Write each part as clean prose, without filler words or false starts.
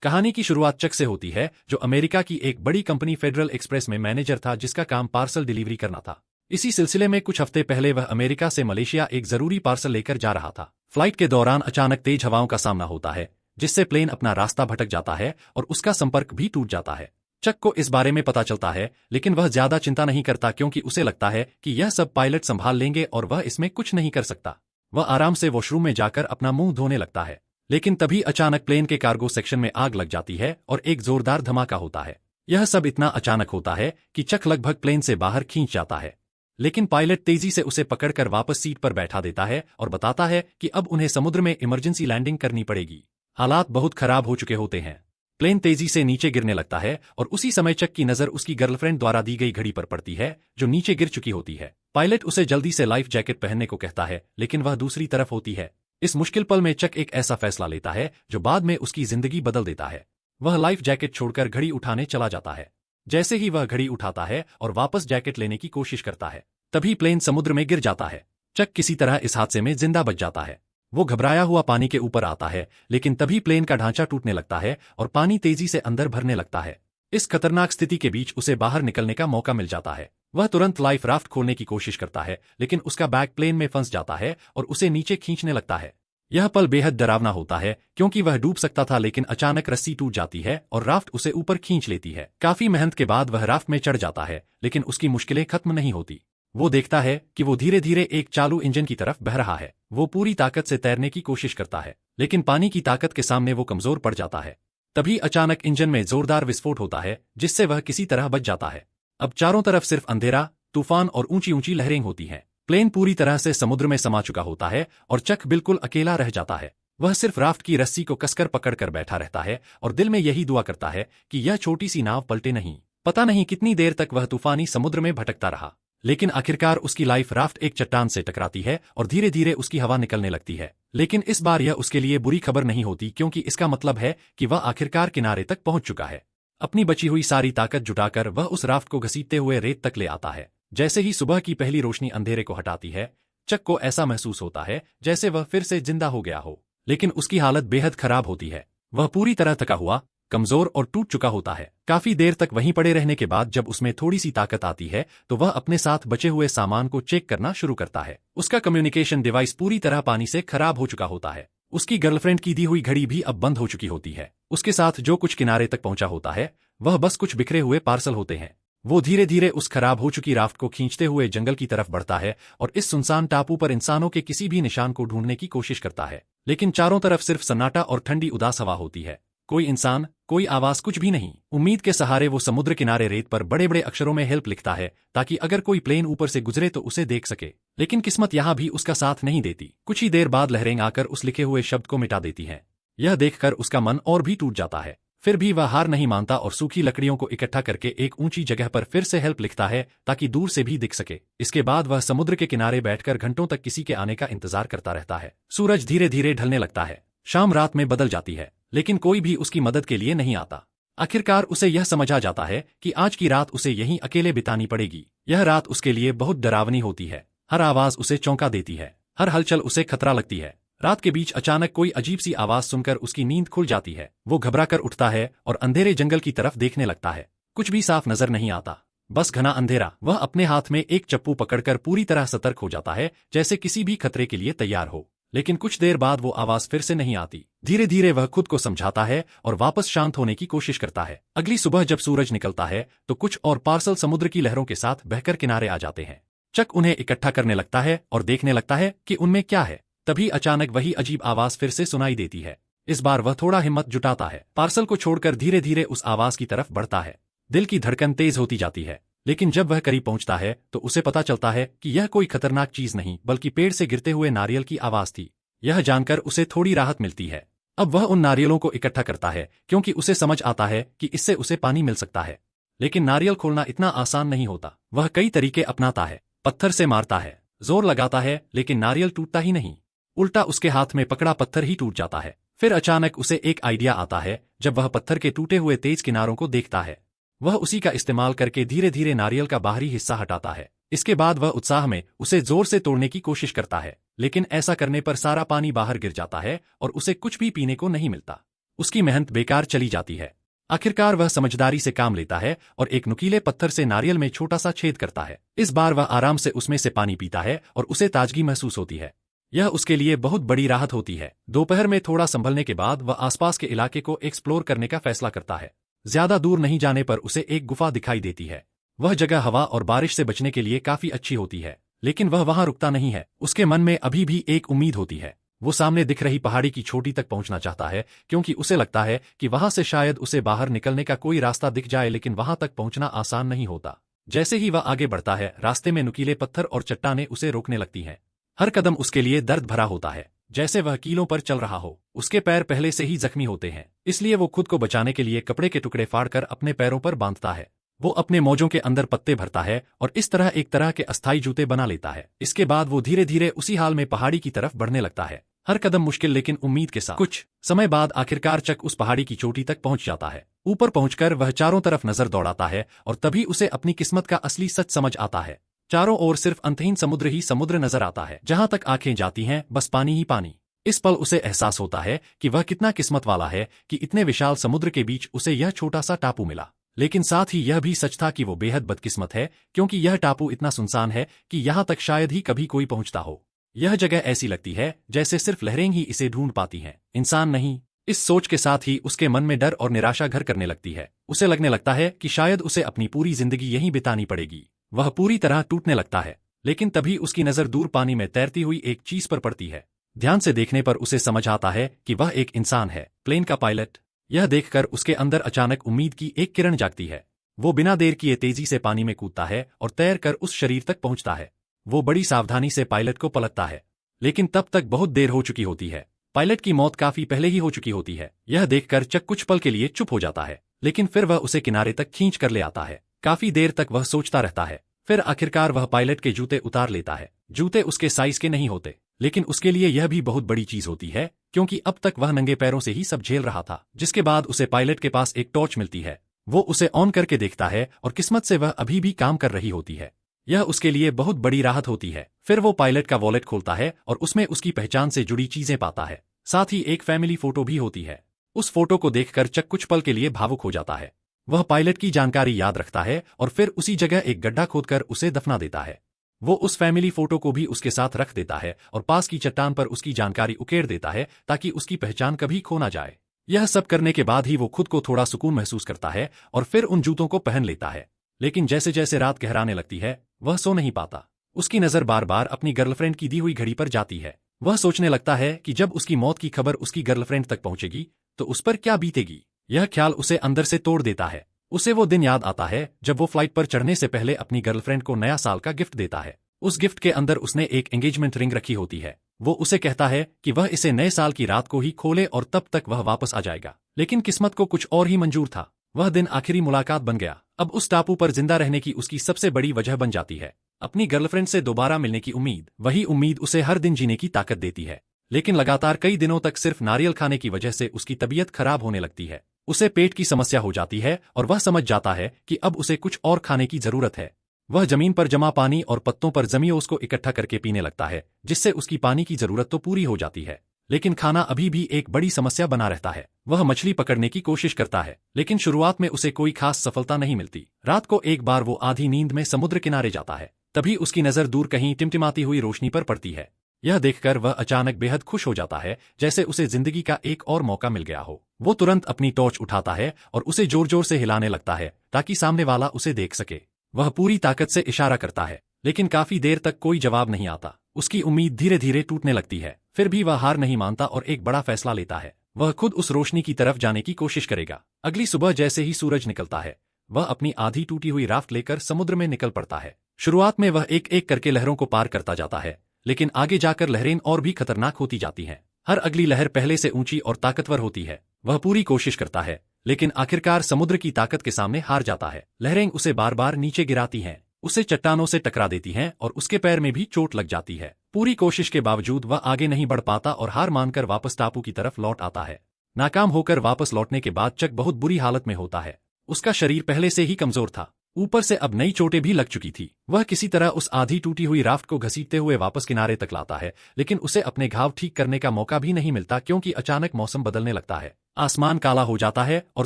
कहानी की शुरुआत चक से होती है, जो अमेरिका की एक बड़ी कंपनी फेडरल एक्सप्रेस में मैनेजर था, जिसका काम पार्सल डिलीवरी करना था। इसी सिलसिले में कुछ हफ्ते पहले वह अमेरिका से मलेशिया एक जरूरी पार्सल लेकर जा रहा था। फ्लाइट के दौरान अचानक तेज हवाओं का सामना होता है, जिससे प्लेन अपना रास्ता भटक जाता है और उसका संपर्क भी टूट जाता है। चक को इस बारे में पता चलता है, लेकिन वह ज्यादा चिंता नहीं करता क्योंकि उसे लगता है कि यह सब पायलट संभाल लेंगे और वह इसमें कुछ नहीं कर सकता। वह आराम से वॉशरूम में जाकर अपना मुंह धोने लगता है, लेकिन तभी अचानक प्लेन के कार्गो सेक्शन में आग लग जाती है और एक जोरदार धमाका होता है। यह सब इतना अचानक होता है कि चक लगभग प्लेन से बाहर खींच जाता है, लेकिन पायलट तेजी से उसे पकड़कर वापस सीट पर बैठा देता है और बताता है कि अब उन्हें समुद्र में इमरजेंसी लैंडिंग करनी पड़ेगी। हालात बहुत खराब हो चुके होते हैं। प्लेन तेजी से नीचे गिरने लगता है और उसी समय चक की नजर उसकी गर्लफ्रेंड द्वारा दी गई घड़ी पर पड़ती है, जो नीचे गिर चुकी होती है। पायलट उसे जल्दी से लाइफ जैकेट पहनने को कहता है, लेकिन वह दूसरी तरफ होती है। इस मुश्किल पल में चक एक ऐसा फैसला लेता है जो बाद में उसकी जिंदगी बदल देता है। वह लाइफ जैकेट छोड़कर घड़ी उठाने चला जाता है। जैसे ही वह घड़ी उठाता है और वापस जैकेट लेने की कोशिश करता है, तभी प्लेन समुद्र में गिर जाता है। चक किसी तरह इस हादसे में जिंदा बच जाता है। वो घबराया हुआ पानी के ऊपर आता है, लेकिन तभी प्लेन का ढांचा टूटने लगता है और पानी तेजी से अंदर भरने लगता है। इस खतरनाक स्थिति के बीच उसे बाहर निकलने का मौका मिल जाता है। वह तुरंत लाइफ राफ्ट खोलने की कोशिश करता है, लेकिन उसका बैग प्लेन में फंस जाता है और उसे नीचे खींचने लगता है। यह पल बेहद डरावना होता है क्योंकि वह डूब सकता था, लेकिन अचानक रस्सी टूट जाती है और राफ्ट उसे ऊपर खींच लेती है। काफी मेहनत के बाद वह राफ्ट में चढ़ जाता है, लेकिन उसकी मुश्किलें खत्म नहीं होती। वो देखता है कि वो धीरे धीरे एक चालू इंजन की तरफ बह रहा है। वो पूरी ताकत से तैरने की कोशिश करता है, लेकिन पानी की ताकत के सामने वो कमजोर पड़ जाता है। तभी अचानक इंजन में जोरदार विस्फोट होता है, जिससे वह किसी तरह बच जाता है। अब चारों तरफ सिर्फ अंधेरा, तूफान और ऊंची ऊंची लहरें होती हैं। प्लेन पूरी तरह से समुद्र में समा चुका होता है और चक बिल्कुल अकेला रह जाता है। वह सिर्फ राफ्ट की रस्सी को कसकर पकड़कर बैठा रहता है और दिल में यही दुआ करता है कि यह छोटी सी नाव पलटे नहीं। पता नहीं कितनी देर तक वह तूफानी समुद्र में भटकता रहा, लेकिन आखिरकार उसकी लाइफ राफ्ट एक चट्टान से टकराती है और धीरे धीरे उसकी हवा निकलने लगती है। लेकिन इस बार यह उसके लिए बुरी खबर नहीं होती, क्योंकि इसका मतलब है कि वह आखिरकार किनारे तक पहुंच चुका है। अपनी बची हुई सारी ताकत जुटाकर वह उस राफ्ट को घसीटते हुए रेत तक ले आता है। जैसे ही सुबह की पहली रोशनी अंधेरे को हटाती है, चक को ऐसा महसूस होता है जैसे वह फिर से जिंदा हो गया हो, लेकिन उसकी हालत बेहद खराब होती है। वह पूरी तरह थका हुआ, कमजोर और टूट चुका होता है। काफी देर तक वहीं पड़े रहने के बाद जब उसमें थोड़ी सी ताकत आती है, तो वह अपने साथ बचे हुए सामान को चेक करना शुरू करता है। उसका कम्युनिकेशन डिवाइस पूरी तरह पानी से खराब हो चुका होता है। उसकी गर्लफ्रेंड की दी हुई घड़ी भी अब बंद हो चुकी होती है। उसके साथ जो कुछ किनारे तक पहुंचा होता है, वह बस कुछ बिखरे हुए पार्सल होते हैं। वो धीरे धीरे उस खराब हो चुकी राफ्ट को खींचते हुए जंगल की तरफ बढ़ता है और इस सुनसान टापू पर इंसानों के किसी भी निशान को ढूंढने की कोशिश करता है, लेकिन चारों तरफ सिर्फ सन्नाटा और ठंडी उदास हवा होती है। कोई इंसान, कोई आवाज, कुछ भी नहीं। उम्मीद के सहारे वो समुद्र किनारे रेत पर बड़े बड़े अक्षरों में हेल्प लिखता है, ताकि अगर कोई प्लेन ऊपर से गुजरे तो उसे देख सके। लेकिन किस्मत यहाँ भी उसका साथ नहीं देती। कुछ ही देर बाद लहरें आकर उस लिखे हुए शब्द को मिटा देती हैं। यह देखकर उसका मन और भी टूट जाता है। फिर भी वह हार नहीं मानता और सूखी लकड़ियों को इकट्ठा करके एक ऊंची जगह पर फिर से हेल्प लिखता है, ताकि दूर से भी दिख सके। इसके बाद वह समुद्र के किनारे बैठकर घंटों तक किसी के आने का इंतजार करता रहता है। सूरज धीरे धीरे ढलने लगता है। शाम रात में बदल जाती है, लेकिन कोई भी उसकी मदद के लिए नहीं आता। आखिरकार उसे यह समझ आ जाता है कि आज की रात उसे यहीं अकेले बितानी पड़ेगी। यह रात उसके लिए बहुत डरावनी होती है। हर आवाज उसे चौंका देती है, हर हलचल उसे खतरा लगती है। रात के बीच अचानक कोई अजीब सी आवाज सुनकर उसकी नींद खुल जाती है। वो घबरा कर उठता है और अंधेरे जंगल की तरफ देखने लगता है। कुछ भी साफ नजर नहीं आता, बस घना अंधेरा। वह अपने हाथ में एक चप्पू पकड़कर पूरी तरह सतर्क हो जाता है, जैसे किसी भी खतरे के लिए तैयार हो। लेकिन कुछ देर बाद वो आवाज फिर से नहीं आती। धीरे धीरे वह खुद को समझाता है और वापस शांत होने की कोशिश करता है। अगली सुबह जब सूरज निकलता है, तो कुछ और पार्सल समुद्र की लहरों के साथ बहकर किनारे आ जाते हैं। चक उन्हें इकट्ठा करने लगता है और देखने लगता है कि उनमें क्या है। तभी अचानक वही अजीब आवाज फिर से सुनाई देती है। इस बार वह थोड़ा हिम्मत जुटाता है, पार्सल को छोड़कर धीरे धीरे उस आवाज की तरफ बढ़ता है। दिल की धड़कन तेज होती जाती है, लेकिन जब वह करीब पहुंचता है तो उसे पता चलता है कि यह कोई खतरनाक चीज नहीं, बल्कि पेड़ से गिरते हुए नारियल की आवाज थी। यह जानकर उसे थोड़ी राहत मिलती है। अब वह उन नारियलों को इकट्ठा करता है, क्योंकि उसे समझ आता है कि इससे उसे पानी मिल सकता है। लेकिन नारियल खोलना इतना आसान नहीं होता। वह कई तरीके अपनाता है, पत्थर से मारता है, जोर लगाता है, लेकिन नारियल टूटता ही नहीं। उल्टा उसके हाथ में पकड़ा पत्थर ही टूट जाता है। फिर अचानक उसे एक आइडिया आता है। जब वह पत्थर के टूटे हुए तेज किनारों को देखता है, वह उसी का इस्तेमाल करके धीरे धीरे नारियल का बाहरी हिस्सा हटाता है। इसके बाद वह उत्साह में उसे जोर से तोड़ने की कोशिश करता है, लेकिन ऐसा करने पर सारा पानी बाहर गिर जाता है और उसे कुछ भी पीने को नहीं मिलता। उसकी मेहनत बेकार चली जाती है। आखिरकार वह समझदारी से काम लेता है और एक नुकीले पत्थर से नारियल में छोटा सा छेद करता है। इस बार वह आराम से उसमें से पानी पीता है और उसे ताजगी महसूस होती है। यह उसके लिए बहुत बड़ी राहत होती है। दोपहर में थोड़ा संभलने के बाद वह आसपास के इलाके को एक्सप्लोर करने का फैसला करता है। ज्यादा दूर नहीं जाने पर उसे एक गुफा दिखाई देती है। वह जगह हवा और बारिश से बचने के लिए काफी अच्छी होती है, लेकिन वह वहां रुकता नहीं है। उसके मन में अभी भी एक उम्मीद होती है। वो सामने दिख रही पहाड़ी की चोटी तक पहुंचना चाहता है, क्योंकि उसे लगता है कि वहां से शायद उसे बाहर निकलने का कोई रास्ता दिख जाए, लेकिन वहां तक पहुंचना आसान नहीं होता। जैसे ही वह आगे बढ़ता है, रास्ते में नुकीले पत्थर और चट्टानें उसे रोकने लगती हैं। हर कदम उसके लिए दर्द भरा होता है, जैसे वह कीलों पर चल रहा हो। उसके पैर पहले से ही जख्मी होते हैं, इसलिए वो खुद को बचाने के लिए कपड़े के टुकड़े फाड़कर अपने पैरों पर बांधता है। वो अपने मोजों के अंदर पत्ते भरता है और इस तरह एक तरह के अस्थायी जूते बना लेता है। इसके बाद वो धीरे धीरे उसी हाल में पहाड़ी की तरफ बढ़ने लगता है, हर कदम मुश्किल लेकिन उम्मीद के साथ। कुछ समय बाद आखिरकार चक उस पहाड़ी की चोटी तक पहुंच जाता है। ऊपर पहुंचकर वह चारों तरफ नजर दौड़ाता है और तभी उसे अपनी किस्मत का असली सच समझ आता है। चारों ओर सिर्फ अंतहीन समुद्र ही समुद्र नजर आता है। जहां तक आंखें जाती हैं, बस पानी ही पानी। इस पल उसे एहसास होता है कि वह कितना किस्मत वाला है कि इतने विशाल समुद्र के बीच उसे यह छोटा सा टापू मिला। लेकिन साथ ही यह भी सच था कि वो बेहद बदकिस्मत है, क्योंकि यह टापू इतना सुनसान है कि यहां तक शायद ही कभी कोई पहुंचता हो। यह जगह ऐसी लगती है जैसे सिर्फ लहरें ही इसे ढूंढ पाती हैं, इंसान नहीं। इस सोच के साथ ही उसके मन में डर और निराशा घर करने लगती है। उसे लगने लगता है कि शायद उसे अपनी पूरी जिंदगी यहीं बितानी पड़ेगी। वह पूरी तरह टूटने लगता है, लेकिन तभी उसकी नजर दूर पानी में तैरती हुई एक चीज पर पड़ती है। ध्यान से देखने पर उसे समझ आता है कि वह एक इंसान है, प्लेन का पायलट। यह देखकर उसके अंदर अचानक उम्मीद की एक किरण जागती है। वो बिना देर किए तेजी से पानी में कूदता है और तैरकर उस शरीर तक पहुंचता है। वो बड़ी सावधानी से पायलट को पलटता है, लेकिन तब तक बहुत देर हो चुकी होती है। पायलट की मौत काफी पहले ही हो चुकी होती है। यह देखकर चक कुछ पल के लिए चुप हो जाता है, लेकिन फिर वह उसे किनारे तक खींच कर ले आता है। काफी देर तक वह सोचता रहता है। फिर आखिरकार वह पायलट के जूते उतार लेता है। जूते उसके साइज के नहीं होते, लेकिन उसके लिए यह भी बहुत बड़ी चीज होती है, क्योंकि अब तक वह नंगे पैरों से ही सब झेल रहा था। जिसके बाद उसे पायलट के पास एक टॉर्च मिलती है। वो उसे ऑन करके देखता है और किस्मत से वह अभी भी काम कर रही होती है। यह उसके लिए बहुत बड़ी राहत होती है। फिर वो पायलट का वॉलेट खोलता है और उसमें उसकी पहचान से जुड़ी चीजें पाता है। साथ ही एक फैमिली फोटो भी होती है। उस फोटो को देखकर चक कुछ पल के लिए भावुक हो जाता है। वह पायलट की जानकारी याद रखता है और फिर उसी जगह एक गड्ढा खोदकर उसे दफना देता है। वो उस फैमिली फोटो को भी उसके साथ रख देता है और पास की चट्टान पर उसकी जानकारी उकेर देता है, ताकि उसकी पहचान कभी खो ना जाए। यह सब करने के बाद ही वो खुद को थोड़ा सुकून महसूस करता है और फिर उन जूतों को पहन लेता है। लेकिन जैसे जैसे रात गहराने लगती है, वह सो नहीं पाता। उसकी नजर बार बार अपनी गर्लफ्रेंड की दी हुई घड़ी पर जाती है। वह सोचने लगता है कि जब उसकी मौत की खबर उसकी गर्लफ्रेंड तक पहुंचेगी तो उस पर क्या बीतेगी। यह ख्याल उसे अंदर से तोड़ देता है। उसे वो दिन याद आता है जब वो फ्लाइट पर चढ़ने से पहले अपनी गर्लफ्रेंड को नया साल का गिफ्ट देता है। उस गिफ्ट के अंदर उसने एक एंगेजमेंट रिंग रखी होती है। वो उसे कहता है कि वह इसे नए साल की रात को ही खोले और तब तक वह वापस आ जाएगा। लेकिन किस्मत को कुछ और ही मंजूर था। वह दिन आखिरी मुलाकात बन गया। अब उस टापू पर जिंदा रहने की उसकी सबसे बड़ी वजह बन जाती है अपनी गर्लफ्रेंड से दोबारा मिलने की उम्मीद। वही उम्मीद उसे हर दिन जीने की ताकत देती है। लेकिन लगातार कई दिनों तक सिर्फ नारियल खाने की वजह से उसकी तबीयत खराब होने लगती है। उसे पेट की समस्या हो जाती है और वह समझ जाता है कि अब उसे कुछ और खाने की जरूरत है। वह जमीन पर जमा पानी और पत्तों पर जमी ओस को इकट्ठा करके पीने लगता है, जिससे उसकी पानी की जरूरत तो पूरी हो जाती है, लेकिन खाना अभी भी एक बड़ी समस्या बना रहता है। वह मछली पकड़ने की कोशिश करता है, लेकिन शुरुआत में उसे कोई खास सफलता नहीं मिलती। रात को एक बार वो आधी नींद में समुद्र किनारे जाता है। तभी उसकी नजर दूर कहीं टिमटिमाती हुई रोशनी पर पड़ती है। यह देखकर वह अचानक बेहद खुश हो जाता है, जैसे उसे जिंदगी का एक और मौका मिल गया हो। वो तुरंत अपनी टॉर्च उठाता है और उसे जोर जोर से हिलाने लगता है, ताकि सामने वाला उसे देख सके। वह पूरी ताकत से इशारा करता है, लेकिन काफी देर तक कोई जवाब नहीं आता। उसकी उम्मीद धीरे धीरे टूटने लगती है। फिर भी वह हार नहीं मानता और एक बड़ा फैसला लेता है। वह खुद उस रोशनी की तरफ जाने की कोशिश करेगा। अगली सुबह जैसे ही सूरज निकलता है, वह अपनी आधी टूटी हुई राफ्ट लेकर समुद्र में निकल पड़ता है। शुरुआत में वह एक एक करके लहरों को पार करता जाता है, लेकिन आगे जाकर लहरें और भी खतरनाक होती जाती हैं। हर अगली लहर पहले से ऊंची और ताकतवर होती है। वह पूरी कोशिश करता है, लेकिन आखिरकार समुद्र की ताकत के सामने हार जाता है। लहरें उसे बार बार नीचे गिराती हैं, उसे चट्टानों से टकरा देती हैं और उसके पैर में भी चोट लग जाती है। पूरी कोशिश के बावजूद वह आगे नहीं बढ़ पाता और हार मानकर वापस टापू की तरफ लौट आता है। नाकाम होकर वापस लौटने के बाद चक बहुत बुरी हालत में होता है। उसका शरीर पहले से ही कमजोर था। ऊपर से अब नई चोटें भी लग चुकी थी। वह किसी तरह उस आधी टूटी हुई राफ्ट को घसीटते हुए वापस किनारे तक लाता है, लेकिन उसे अपने घाव ठीक करने का मौका भी नहीं मिलता क्योंकि अचानक मौसम बदलने लगता है। आसमान काला हो जाता है और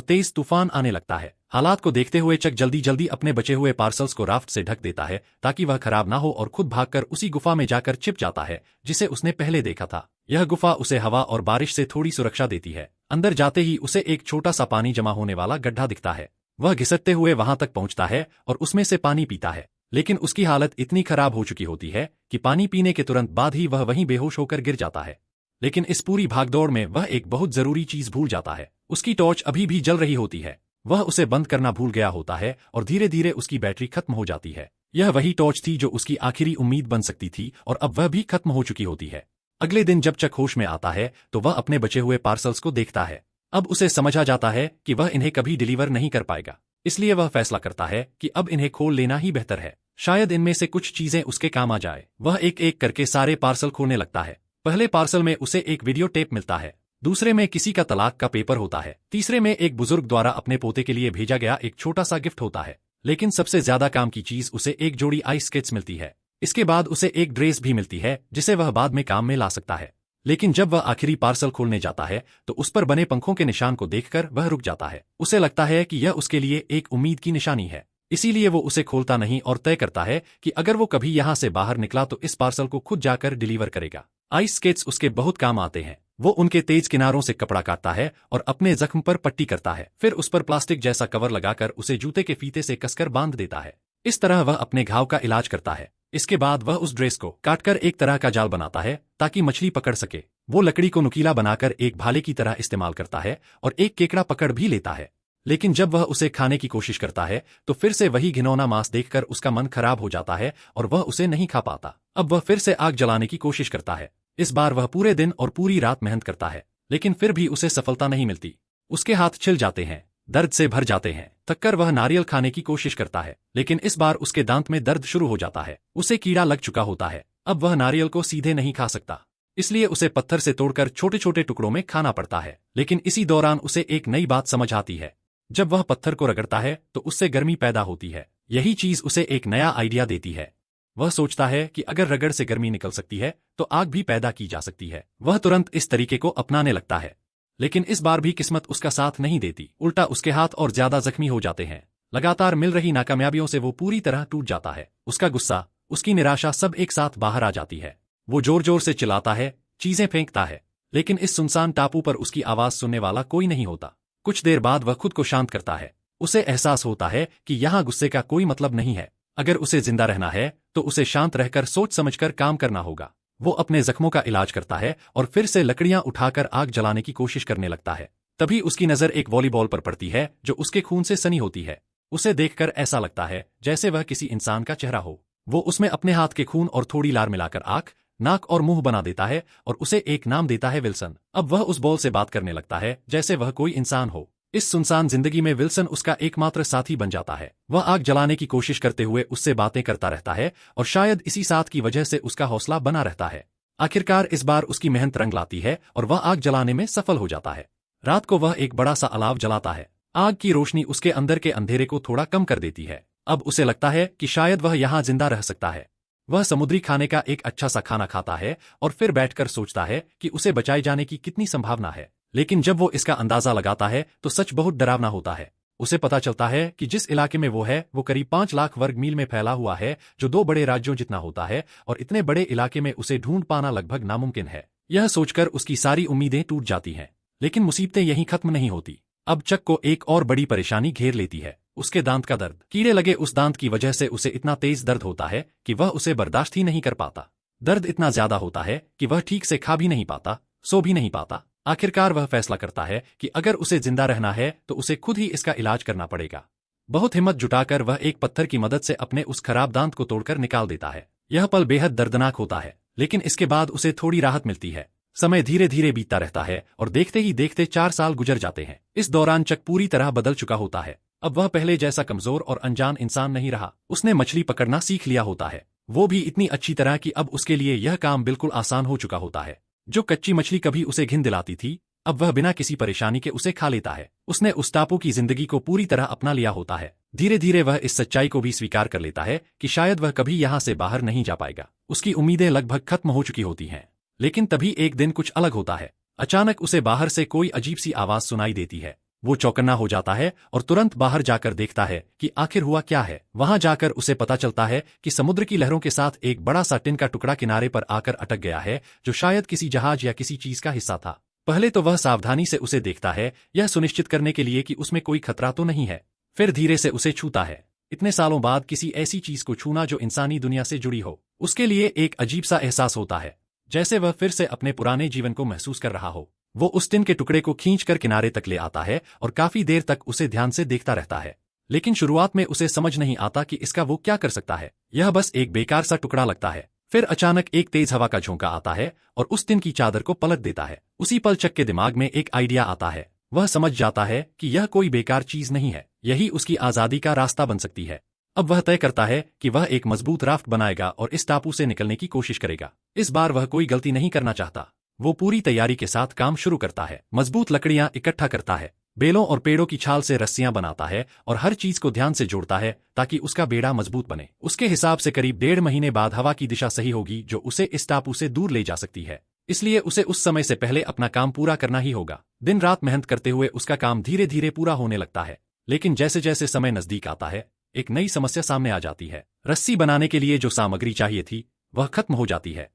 तेज तूफान आने लगता है। हालात को देखते हुए चक जल्दी जल्दी अपने बचे हुए पार्सल्स को राफ्ट से ढक देता है ताकि वह खराब ना हो और खुद भागकर उसी गुफा में जाकर छिप जाता है जिसे उसने पहले देखा था। यह गुफा उसे हवा और बारिश से थोड़ी सुरक्षा देती है। अंदर जाते ही उसे एक छोटा सा पानी जमा होने वाला गड्ढा दिखता है। वह घिसटते हुए वहां तक पहुंचता है और उसमें से पानी पीता है, लेकिन उसकी हालत इतनी खराब हो चुकी होती है कि पानी पीने के तुरंत बाद ही वह वहीं बेहोश होकर गिर जाता है। लेकिन इस पूरी भागदौड़ में वह एक बहुत जरूरी चीज भूल जाता है। उसकी टॉर्च अभी भी जल रही होती है। वह उसे बंद करना भूल गया होता है और धीरे धीरे उसकी बैटरी खत्म हो जाती है। यह वही टॉर्च थी जो उसकी आखिरी उम्मीद बन सकती थी और अब वह भी खत्म हो चुकी होती है। अगले दिन जब चक होश में आता है तो वह अपने बचे हुए पार्सल्स को देखता है। अब उसे समझ आ जाता है कि वह इन्हें कभी डिलीवर नहीं कर पाएगा, इसलिए वह फैसला करता है कि अब इन्हें खोल लेना ही बेहतर है। शायद इनमें से कुछ चीजें उसके काम आ जाए। वह एक एक करके सारे पार्सल खोलने लगता है। पहले पार्सल में उसे एक वीडियो टेप मिलता है, दूसरे में किसी का तलाक का पेपर होता है, तीसरे में एक बुजुर्ग द्वारा अपने पोते के लिए भेजा गया एक छोटा सा गिफ्ट होता है। लेकिन सबसे ज्यादा काम की चीज उसे एक जोड़ी आइस स्केट्स मिलती है। इसके बाद उसे एक ड्रेस भी मिलती है जिसे वह बाद में काम में ला सकता है। लेकिन जब वह आखिरी पार्सल खोलने जाता है तो उस पर बने पंखों के निशान को देखकर वह रुक जाता है। उसे लगता है कि यह उसके लिए एक उम्मीद की निशानी है, इसीलिए वो उसे खोलता नहीं और तय करता है कि अगर वो कभी यहाँ से बाहर निकला तो इस पार्सल को खुद जाकर डिलीवर करेगा। आइस स्केट्स उसके बहुत काम आते हैं। वो उनके तेज किनारों से कपड़ा काटता है और अपने जख्म पर पट्टी करता है, फिर उस पर प्लास्टिक जैसा कवर लगाकर उसे जूते के फीते से कसकर बांध देता है। इस तरह वह अपने घाव का इलाज करता है। इसके बाद वह उस ड्रेस को काटकर एक तरह का जाल बनाता है ताकि मछली पकड़ सके। वो लकड़ी को नुकीला बनाकर एक भाले की तरह इस्तेमाल करता है और एक केकड़ा पकड़ भी लेता है। लेकिन जब वह उसे खाने की कोशिश करता है तो फिर से वही घिनौना मांस देखकर उसका मन खराब हो जाता है और वह उसे नहीं खा पाता। अब वह फिर से आग जलाने की कोशिश करता है। इस बार वह पूरे दिन और पूरी रात मेहनत करता है, लेकिन फिर भी उसे सफलता नहीं मिलती। उसके हाथ छिल जाते हैं, दर्द से भर जाते हैं। थककर वह नारियल खाने की कोशिश करता है, लेकिन इस बार उसके दांत में दर्द शुरू हो जाता है। उसे कीड़ा लग चुका होता है। अब वह नारियल को सीधे नहीं खा सकता, इसलिए उसे पत्थर से तोड़कर छोटे छोटे टुकड़ों में खाना पड़ता है। लेकिन इसी दौरान उसे एक नई बात समझ आती है। जब वह पत्थर को रगड़ता है तो उससे गर्मी पैदा होती है। यही चीज उसे एक नया आइडिया देती है। वह सोचता है कि अगर रगड़ से गर्मी निकल सकती है तो आग भी पैदा की जा सकती है। वह तुरंत इस तरीके को अपनाने लगता है, लेकिन इस बार भी किस्मत उसका साथ नहीं देती। उल्टा उसके हाथ और ज्यादा जख्मी हो जाते हैं। लगातार मिल रही नाकामयाबियों से वो पूरी तरह टूट जाता है। उसका गुस्सा, उसकी निराशा सब एक साथ बाहर आ जाती है। वो जोर जोर से चिल्लाता है, चीजें फेंकता है, लेकिन इस सुनसान टापू पर उसकी आवाज सुनने वाला कोई नहीं होता। कुछ देर बाद वह खुद को शांत करता है। उसे एहसास होता है कि यहाँ गुस्से का कोई मतलब नहीं है। अगर उसे जिंदा रहना है तो उसे शांत रहकर सोच समझकर काम करना होगा। वो अपने जख्मों का इलाज करता है और फिर से लकड़ियां उठाकर आग जलाने की कोशिश करने लगता है। तभी उसकी नजर एक वॉलीबॉल पर पड़ती है जो उसके खून से सनी होती है। उसे देखकर ऐसा लगता है जैसे वह किसी इंसान का चेहरा हो। वो उसमें अपने हाथ के खून और थोड़ी लार मिलाकर आंख, नाक और मुंह बना देता है और उसे एक नाम देता है, विल्सन। अब वह उस बॉल से बात करने लगता है जैसे वह कोई इंसान हो। इस सुनसान जिंदगी में विल्सन उसका एकमात्र साथी बन जाता है। वह आग जलाने की कोशिश करते हुए उससे बातें करता रहता है और शायद इसी साथ की वजह से उसका हौसला बना रहता है। आखिरकार इस बार उसकी मेहनत रंग लाती है और वह आग जलाने में सफल हो जाता है। रात को वह एक बड़ा सा अलाव जलाता है। आग की रोशनी उसके अंदर के अंधेरे को थोड़ा कम कर देती है। अब उसे लगता है कि शायद वह यहाँ जिंदा रह सकता है। वह समुद्री खाने का एक अच्छा सा खाना खाता है और फिर बैठकर सोचता है कि उसे बचाए जाने की कितनी संभावना है। लेकिन जब वो इसका अंदाजा लगाता है तो सच बहुत डरावना होता है। उसे पता चलता है कि जिस इलाके में वो है वो करीब 5 लाख वर्ग मील में फैला हुआ है, जो 2 बड़े राज्यों जितना होता है, और इतने बड़े इलाके में उसे ढूंढ पाना लगभग नामुमकिन है। यह सोचकर उसकी सारी उम्मीदें टूट जाती हैं। लेकिन मुसीबतें यहीं खत्म नहीं होती। अब चक को एक और बड़ी परेशानी घेर लेती है, उसके दांत का दर्द। कीड़े लगे उस दांत की वजह से उसे इतना तेज दर्द होता है कि वह उसे बर्दाश्त ही नहीं कर पाता। दर्द इतना ज्यादा होता है कि वह ठीक से खा भी नहीं पाता, सो भी नहीं पाता। आखिरकार वह फैसला करता है कि अगर उसे जिंदा रहना है तो उसे खुद ही इसका इलाज करना पड़ेगा। बहुत हिम्मत जुटाकर वह एक पत्थर की मदद से अपने उस खराब दांत को तोड़कर निकाल देता है। यह पल बेहद दर्दनाक होता है, लेकिन इसके बाद उसे थोड़ी राहत मिलती है। समय धीरे धीरे बीतता रहता है और देखते ही देखते 4 साल गुजर जाते हैं। इस दौरान चक पूरी तरह बदल चुका होता है। अब वह पहले जैसा कमजोर और अनजान इंसान नहीं रहा। उसने मछली पकड़ना सीख लिया होता है, वो भी इतनी अच्छी तरह कि अब उसके लिए यह काम बिल्कुल आसान हो चुका होता है। जो कच्ची मछली कभी उसे घिन दिलाती थी, अब वह बिना किसी परेशानी के उसे खा लेता है। उसने उस टापू की जिंदगी को पूरी तरह अपना लिया होता है। धीरे धीरे वह इस सच्चाई को भी स्वीकार कर लेता है कि शायद वह कभी यहां से बाहर नहीं जा पाएगा। उसकी उम्मीदें लगभग खत्म हो चुकी होती हैं। लेकिन तभी एक दिन कुछ अलग होता है। अचानक उसे बाहर से कोई अजीब सी आवाज सुनाई देती है। वो चौकन्ना हो जाता है और तुरंत बाहर जाकर देखता है कि आखिर हुआ क्या है। वहां जाकर उसे पता चलता है कि समुद्र की लहरों के साथ एक बड़ा सा टिन का टुकड़ा किनारे पर आकर अटक गया है, जो शायद किसी जहाज या किसी चीज का हिस्सा था। पहले तो वह सावधानी से उसे देखता है, यह सुनिश्चित करने के लिए कि उसमें कोई खतरा तो नहीं है। फिर धीरे से उसे छूता है। इतने सालों बाद किसी ऐसी चीज को छूना जो इंसानी दुनिया से जुड़ी हो, उसके लिए एक अजीब सा एहसास होता है, जैसे वह फिर से अपने पुराने जीवन को महसूस कर रहा हो। वो उस टिन के टुकड़े को खींचकर किनारे तक ले आता है और काफी देर तक उसे ध्यान से देखता रहता है। लेकिन शुरुआत में उसे समझ नहीं आता कि इसका वो क्या कर सकता है। यह बस एक बेकार सा टुकड़ा लगता है। फिर अचानक एक तेज हवा का झोंका आता है और उस टिन की चादर को पलट देता है। उसी पल चक के दिमाग में एक आइडिया आता है। वह समझ जाता है कि यह कोई बेकार चीज नहीं है, यही उसकी आजादी का रास्ता बन सकती है। अब वह तय करता है कि वह एक मजबूत राफ्ट बनाएगा और इस टापू से निकलने की कोशिश करेगा। इस बार वह कोई गलती नहीं करना चाहता। वो पूरी तैयारी के साथ काम शुरू करता है। मजबूत लकड़ियां इकट्ठा करता है, बेलों और पेड़ों की छाल से रस्सियां बनाता है और हर चीज को ध्यान से जोड़ता है ताकि उसका बेड़ा मजबूत बने। उसके हिसाब से करीब 1.5 महीने बाद हवा की दिशा सही होगी जो उसे इस टापू से दूर ले जा सकती है। इसलिए उसे उस समय से पहले अपना काम पूरा करना ही होगा। दिन रात मेहनत करते हुए उसका काम धीरे धीरे पूरा होने लगता है। लेकिन जैसे जैसे समय नजदीक आता है, एक नई समस्या सामने आ जाती है। रस्सी बनाने के लिए जो सामग्री चाहिए थी वह खत्म हो जाती है।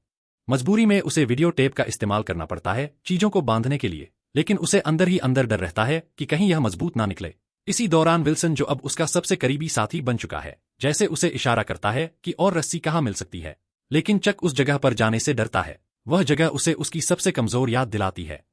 मजबूरी में उसे वीडियो टेप का इस्तेमाल करना पड़ता है चीजों को बांधने के लिए। लेकिन उसे अंदर ही अंदर डर रहता है कि कहीं यह मजबूत ना निकले। इसी दौरान विल्सन, जो अब उसका सबसे करीबी साथी बन चुका है, जैसे उसे इशारा करता है कि और रस्सी कहाँ मिल सकती है। लेकिन चक उस जगह पर जाने से डरता है। वह जगह उसे उसकी सबसे कमजोर याद दिलाती है।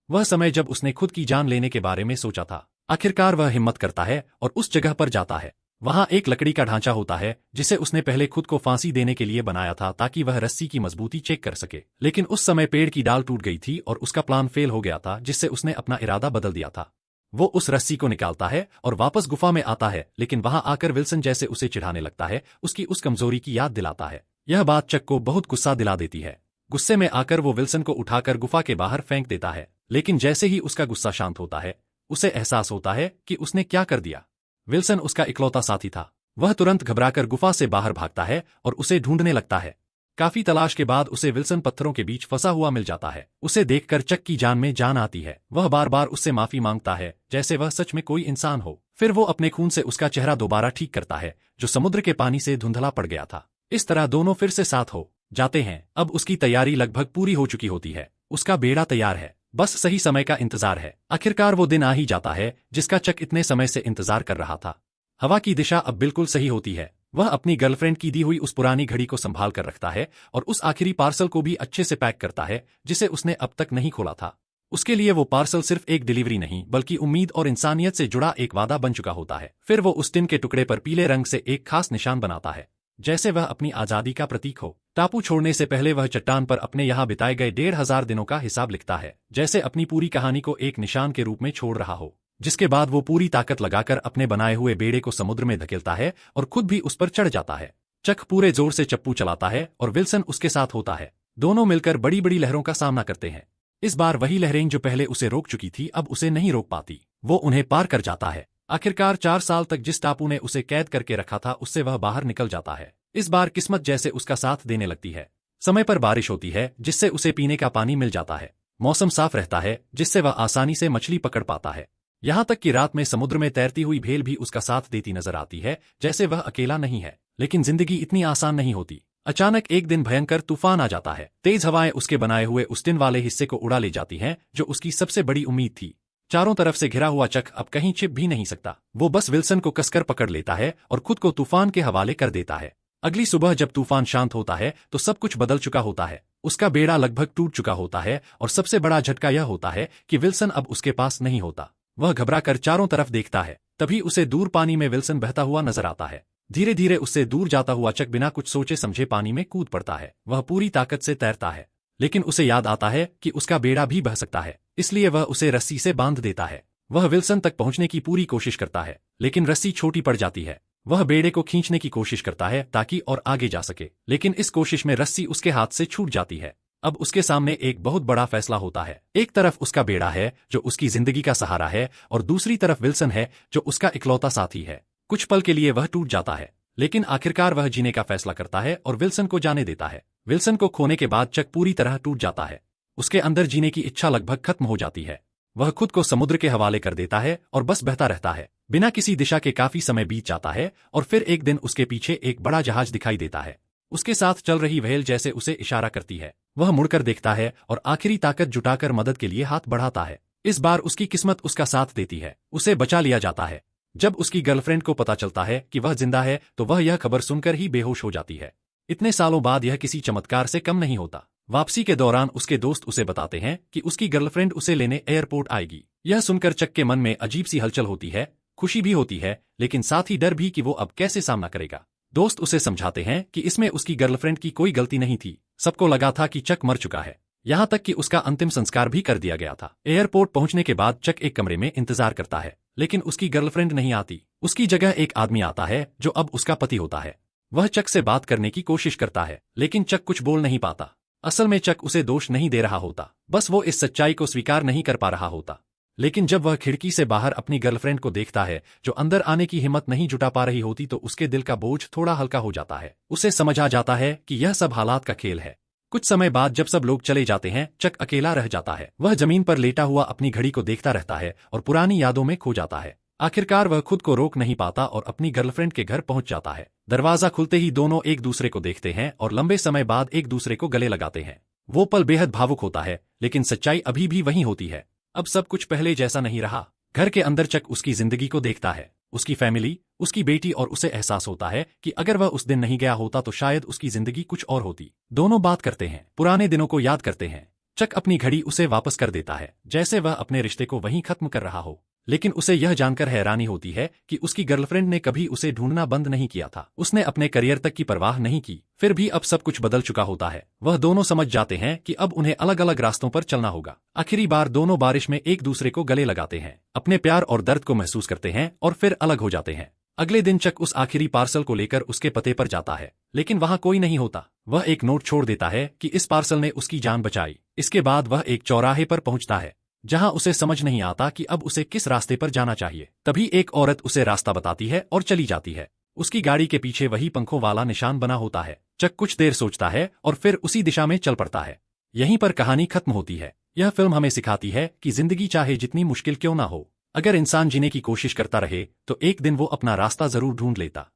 वह समय जब उसने खुद की जान लेने के बारे में सोचा था। आखिरकार वह हिम्मत करता है और उस जगह पर जाता है। वहां एक लकड़ी का ढांचा होता है जिसे उसने पहले खुद को फांसी देने के लिए बनाया था ताकि वह रस्सी की मजबूती चेक कर सके। लेकिन उस समय पेड़ की डाल टूट गई थी और उसका प्लान फेल हो गया था, जिससे उसने अपना इरादा बदल दिया था। वो उस रस्सी को निकालता है और वापस गुफा में आता है, लेकिन वहां आकर विल्सन जैसे उसे चिढ़ाने लगता है, उसकी उस कमजोरी की याद दिलाता है। यह बात चक को बहुत गुस्सा दिला देती है। गुस्से में आकर वो विल्सन को उठाकर गुफा के बाहर फेंक देता है। लेकिन जैसे ही उसका गुस्सा शांत होता है, उसे एहसास होता है कि उसने क्या कर दिया। विल्सन उसका इकलौता साथी था। वह तुरंत घबराकर गुफा से बाहर भागता है और उसे ढूंढने लगता है। काफी तलाश के बाद उसे विल्सन पत्थरों के बीच फंसा हुआ मिल जाता है। उसे देखकर चक की जान में जान आती है। वह बार बार उससे माफी मांगता है, जैसे वह सच में कोई इंसान हो। फिर वो अपने खून से उसका चेहरा दोबारा ठीक करता है, जो समुद्र के पानी से धुंधला पड़ गया था। इस तरह दोनों फिर से साथ हो जाते हैं। अब उसकी तैयारी लगभग पूरी हो चुकी होती है। उसका बेड़ा तैयार है, बस सही समय का इंतजार है। आखिरकार वो दिन आ ही जाता है जिसका चक इतने समय से इंतजार कर रहा था। हवा की दिशा अब बिल्कुल सही होती है। वह अपनी गर्लफ्रेंड की दी हुई उस पुरानी घड़ी को संभाल कर रखता है और उस आखिरी पार्सल को भी अच्छे से पैक करता है जिसे उसने अब तक नहीं खोला था। उसके लिए वो पार्सल सिर्फ एक डिलीवरी नहीं, बल्कि उम्मीद और इंसानियत से जुड़ा एक वादा बन चुका होता है। फिर वो उस टिन के टुकड़े पर पीले रंग से एक खास निशान बनाता है, जैसे वह अपनी आजादी का प्रतीक हो। टापू छोड़ने से पहले वह चट्टान पर अपने यहाँ बिताए गए 1500 दिनों का हिसाब लिखता है, जैसे अपनी पूरी कहानी को एक निशान के रूप में छोड़ रहा हो। जिसके बाद वो पूरी ताकत लगाकर अपने बनाए हुए बेड़े को समुद्र में धकेलता है और खुद भी उस पर चढ़ जाता है। चक पूरे जोर से चप्पू चलाता है और विल्सन उसके साथ होता है। दोनों मिलकर बड़ी बड़ी लहरों का सामना करते हैं। इस बार वही लहरें जो पहले उसे रोक चुकी थी अब उसे नहीं रोक पाती। वो उन्हें पार कर जाता है। आखिरकार 4 साल तक जिस टापू ने उसे कैद करके रखा था, उससे वह बाहर निकल जाता है। इस बार किस्मत जैसे उसका साथ देने लगती है। समय पर बारिश होती है, जिससे उसे पीने का पानी मिल जाता है। मौसम साफ रहता है, जिससे वह आसानी से मछली पकड़ पाता है। यहाँ तक कि रात में समुद्र में तैरती हुई भेल भी उसका साथ देती नजर आती है, जैसे वह अकेला नहीं है। लेकिन जिंदगी इतनी आसान नहीं होती। अचानक एक दिन भयंकर तूफान आ जाता है। तेज हवाएं उसके बनाए हुए उस टिन वाले हिस्से को उड़ा ले जाती हैं, जो उसकी सबसे बड़ी उम्मीद थी। चारों तरफ से घिरा हुआ चक अब कहीं छिप भी नहीं सकता। वो बस विल्सन को कसकर पकड़ लेता है और खुद को तूफान के हवाले कर देता है। अगली सुबह जब तूफान शांत होता है तो सब कुछ बदल चुका होता है। उसका बेड़ा लगभग टूट चुका होता है और सबसे बड़ा झटका यह होता है कि विल्सन अब उसके पास नहीं होता। वह घबराकर चारों तरफ देखता है। तभी उसे दूर पानी में विल्सन बहता हुआ नजर आता है। धीरे धीरे उससे दूर जाता हुआ चक बिना कुछ सोचे समझे पानी में कूद पड़ता है। वह पूरी ताकत से तैरता है, लेकिन उसे याद आता है कि उसका बेड़ा भी बह सकता है, इसलिए वह उसे रस्सी से बांध देता है। वह विल्सन तक पहुंचने की पूरी कोशिश करता है, लेकिन रस्सी छोटी पड़ जाती है। वह बेड़े को खींचने की कोशिश करता है ताकि और आगे जा सके, लेकिन इस कोशिश में रस्सी उसके हाथ से छूट जाती है। अब उसके सामने एक बहुत बड़ा फैसला होता है। एक तरफ उसका बेड़ा है जो उसकी जिंदगी का सहारा है, और दूसरी तरफ विल्सन है जो उसका इकलौता साथी है। कुछ पल के लिए वह टूट जाता है, लेकिन आखिरकार वह जीने का फैसला करता है और विल्सन को जाने देता है। विल्सन को खोने के बाद चक पूरी तरह टूट जाता है। उसके अंदर जीने की इच्छा लगभग खत्म हो जाती है। वह खुद को समुद्र के हवाले कर देता है और बस बहता रहता है। बिना किसी दिशा के काफी समय बीत जाता है और फिर एक दिन उसके पीछे एक बड़ा जहाज दिखाई देता है। उसके साथ चल रही व्हेल जैसे उसे इशारा करती है। वह मुड़कर देखता है और आखिरी ताकत जुटाकर मदद के लिए हाथ बढ़ाता है। इस बार उसकी किस्मत उसका साथ देती है, उसे बचा लिया जाता है। जब उसकी गर्लफ्रेंड को पता चलता है कि वह जिंदा है तो वह यह खबर सुनकर ही बेहोश हो जाती है। इतने सालों बाद यह किसी चमत्कार से कम नहीं होता। वापसी के दौरान उसके दोस्त उसे बताते हैं कि उसकी गर्लफ्रेंड उसे लेने एयरपोर्ट आएगी। यह सुनकर चक के मन में अजीब सी हलचल होती है, खुशी भी होती है, लेकिन साथ ही डर भी कि वो अब कैसे सामना करेगा। दोस्त उसे समझाते हैं कि इसमें उसकी गर्लफ्रेंड की कोई गलती नहीं थी। सबको लगा था कि चक मर चुका है, यहाँ तक कि उसका अंतिम संस्कार भी कर दिया गया था। एयरपोर्ट पहुंचने के बाद चक एक कमरे में इंतजार करता है, लेकिन उसकी गर्लफ्रेंड नहीं आती। उसकी जगह एक आदमी आता है जो अब उसका पति होता है। वह चक से बात करने की कोशिश करता है, लेकिन चक कुछ बोल नहीं पाता। असल में चक उसे दोष नहीं दे रहा होता, बस वो इस सच्चाई को स्वीकार नहीं कर पा रहा होता। लेकिन जब वह खिड़की से बाहर अपनी गर्लफ्रेंड को देखता है जो अंदर आने की हिम्मत नहीं जुटा पा रही होती, तो उसके दिल का बोझ थोड़ा हल्का हो जाता है। उसे समझ आ जाता है कि यह सब हालात का खेल है। कुछ समय बाद जब सब लोग चले जाते हैं, चक अकेला रह जाता है। वह जमीन पर लेटा हुआ अपनी घड़ी को देखता रहता है और पुरानी यादों में खो जाता है। आखिरकार वह खुद को रोक नहीं पाता और अपनी गर्लफ्रेंड के घर पहुंच जाता है। दरवाजा खुलते ही दोनों एक दूसरे को देखते हैं और लंबे समय बाद एक दूसरे को गले लगाते हैं। वो पल बेहद भावुक होता है, लेकिन सच्चाई अभी भी वही होती है। अब सब कुछ पहले जैसा नहीं रहा। घर के अंदर चक उसकी जिंदगी को देखता है, उसकी फैमिली, उसकी बेटी, और उसे एहसास होता है कि अगर वह उस दिन नहीं गया होता तो शायद उसकी जिंदगी कुछ और होती। दोनों बात करते हैं, पुराने दिनों को याद करते हैं। चक अपनी घड़ी उसे वापस कर देता है, जैसे वह अपने रिश्ते को वहीं खत्म कर रहा हो। लेकिन उसे यह जानकर हैरानी होती है कि उसकी गर्लफ्रेंड ने कभी उसे ढूंढना बंद नहीं किया था। उसने अपने करियर तक की परवाह नहीं की। फिर भी अब सब कुछ बदल चुका होता है। वह दोनों समझ जाते हैं कि अब उन्हें अलग अलग रास्तों पर चलना होगा। आखिरी बार दोनों बारिश में एक दूसरे को गले लगाते हैं, अपने प्यार और दर्द को महसूस करते हैं और फिर अलग हो जाते हैं। अगले दिन चक उस आखिरी पार्सल को लेकर उसके पते पर जाता है, लेकिन वहां कोई नहीं होता। वह एक नोट छोड़ देता है कि इस पार्सल ने उसकी जान बचाई। इसके बाद वह एक चौराहे पर पहुंचता है जहां उसे समझ नहीं आता कि अब उसे किस रास्ते पर जाना चाहिए। तभी एक औरत उसे रास्ता बताती है और चली जाती है। उसकी गाड़ी के पीछे वही पंखों वाला निशान बना होता है। चक कुछ देर सोचता है और फिर उसी दिशा में चल पड़ता है। यहीं पर कहानी खत्म होती है। यह फिल्म हमें सिखाती है कि जिंदगी चाहे जितनी मुश्किल क्यों ना हो, अगर इंसान जीने की कोशिश करता रहे तो एक दिन वो अपना रास्ता जरूर ढूंढ लेता।